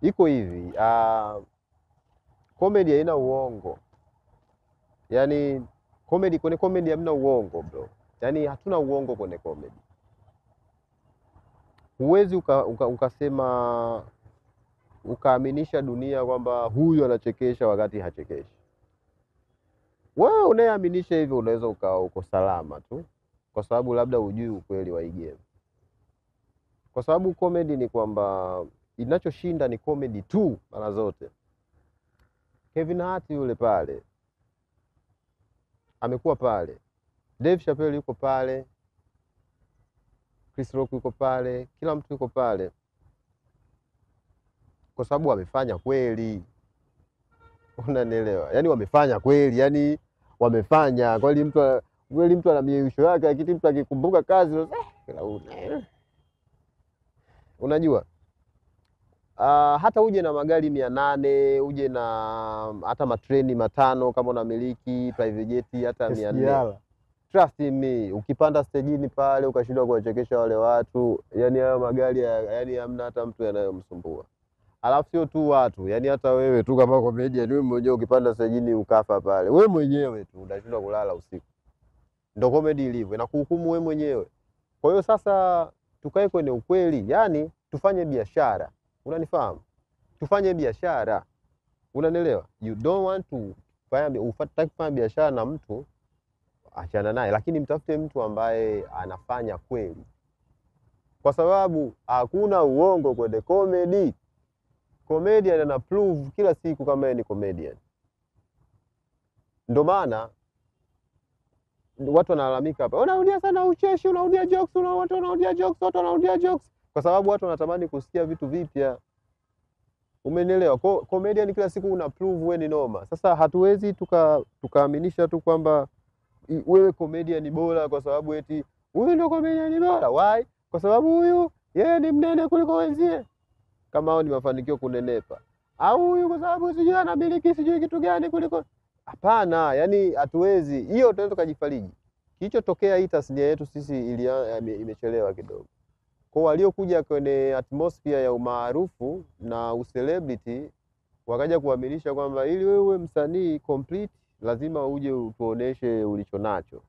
Iko hivi, comedy haina uongo. Yaani kwenye comedy hamna uongo bro. Yaani hatuna uongo kwenye comedy. Huwezi ukasema ukaaminisha dunia kwamba huyu anachekesha wakati hachekeshi. Wewe unayeaminisha hivyo unaweza uko salama tu, kwa sababu labda hujui ukweli wa hii game. Kwa sababu comedy ni kwamba inachoshinda ni comedy tu mara zote. Kevin Hart yule pale amekuwa pale, Dave Chappelle yuko pale, Chris Rock yuko pale, kila mtu yuko pale kwa sababu wamefanya kweli. Unanielewa? Yaani wamefanya kweli, yaani wamefanya kweli. Mtu ana mieyusho yake, lakini mtu akikumbuka kazi unajua. Hata uje na magari 800, uje na hata matreni 5 kama unamiliki private jet hata 400. Trust me, ukipanda stejini pale ukashindwa kuwachekesha wale watu, yani hayo magari yani hamna hata mtu yanayomsumbua. Alafu sio tu watu, yani hata wewe tu kama comedian, wewe mwenyewe ukipanda stejini ukafa pale, wewe mwenyewe tu unashindwa kulala usiku. Ndio comedy ilivyo, inakuhukumu wewe mwenyewe. Kwa hiyo sasa tukae kwenye ukweli, yani tufanye biashara. Unanifahamu? Tufanye biashara. Unanielewa? You don't want to kufanya biashara na mtu, achana naye, lakini mtafute mtu ambaye anafanya kweli. Kwa sababu hakuna uongo kwenye comedy. Comedian ana prove kila siku kama yeye ni comedian. Ndio maana watu wanalalamika hapa, unarudia sana ucheshi, unarudia jokes, watu wanarudia jokes, watu wanarudia jokes, kwa sababu watu wanatamani kusikia vitu vipya. Umenielewa? Comedian kila siku una prove wewe ni noma. Sasa hatuwezi tukaaminisha tu kwamba wewe comedian ni bora kwa sababu eti huyu ndio comedian ni bora. Why? Kwa sababu huyu yeye ni mnene kuliko wenzie. Kama hao ni mafanikio kunenepa. Au huyu kwa sababu sijui anamiliki sijui kitu gani kuliko. Hapana, yani hatuwezi. Hiyo tunaweza kujifariji. Kilichotokea hii tasnia yetu sisi imechelewa kidogo. Kwa waliokuja kwenye atmosphere ya umaarufu na ucelebrity wakaja kuaminisha kwamba ili wewe msanii complete lazima uje utuoneshe ulicho nacho.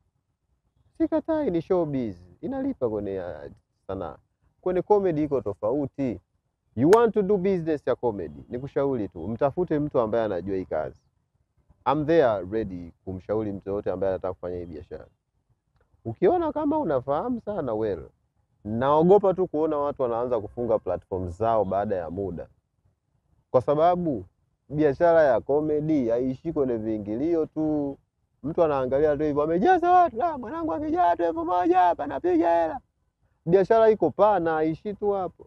Sikatai, ni showbiz, inalipa kwenye sanaa. Kwenye comedy iko tofauti. You want to do business ya comedy, nikushauri tu mtafute mtu ambaye anajua hii kazi. I'm there ready kumshauri mtu yote ambaye anataka kufanya hii biashara. Ukiona kama unafahamu sana well. Naogopa tu kuona watu wanaanza kufunga platform zao baada ya muda. Kwa sababu biashara ya comedy haishi kwenye viingilio tu. Mtu anaangalia tu hivyo, amejaza watu, mwanangu akijaa tu 1000 hapa anapiga hela. Biashara iko pana, haishi tu hapo.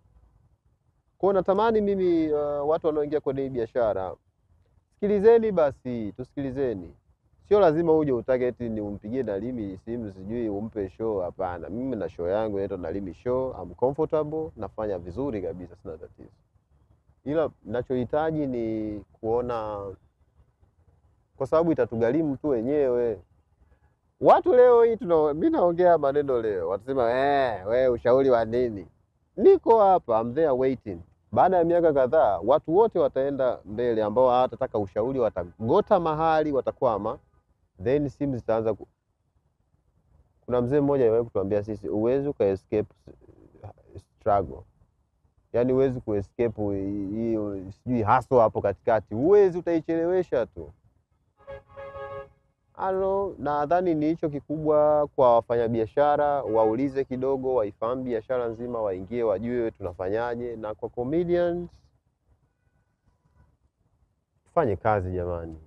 Kwa natamani mimi watu wanaoingia kwenye hii biashara, sikilizeni basi, tusikilizeni. Sio lazima uje utarget ni umpigie Nalimi simu sijui umpe show, hapana. Mimi na show yangu inaitwa Nalimi Show, I'm comfortable, nafanya vizuri kabisa, sina tatizo. Ila ninachohitaji ni kuona, kwa sababu itatugharimu tu wenyewe. Watu leo hii mimi naongea maneno leo, watasema wewe ushauri wa nini? Niko hapa, I'm there waiting. Baada ya miaka kadhaa watu wote wataenda mbele ambao hawatataka ushauri, watagota mahali, watakwama. Then simu zitaanza kuna mzee mmoja aliwahi kutuambia sisi, huwezi escape struggle. Yaani huwezi kuescape hiyo sijui hustle hapo katikati. Huwezi, utaichelewesha tu. Nadhani ni hicho kikubwa kwa wafanyabiashara, waulize kidogo, waifahamu biashara nzima, waingie wajue tunafanyaje. Na kwa comedians, tufanye kazi jamani.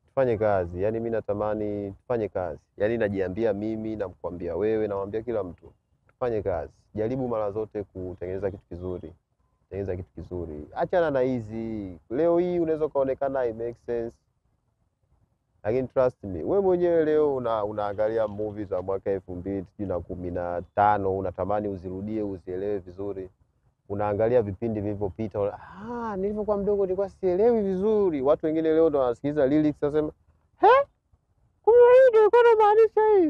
Tufanye kazi, yani mimi natamani tufanye kazi. Yani najiambia mimi, namkwambia wewe, namwambia kila mtu. Tufanye kazi. Jaribu mara zote kutengeneza kitu kizuri. Tengeneza kitu kizuri. Achana na hizi. Leo hii unaweza kaonekana it makes sense. Lakini trust me, wewe mwenyewe leo unaangalia movies za mwaka 2015, unatamani uzirudie, uzielewe vizuri. Unaangalia vipindi vilivyopita, nilipokuwa mdogo nilikuwa sielewi vizuri. Watu wengine leo ndo wanasikiliza lyrics wasema, kumbe hii ndio ilikuwa inamaanisha hii.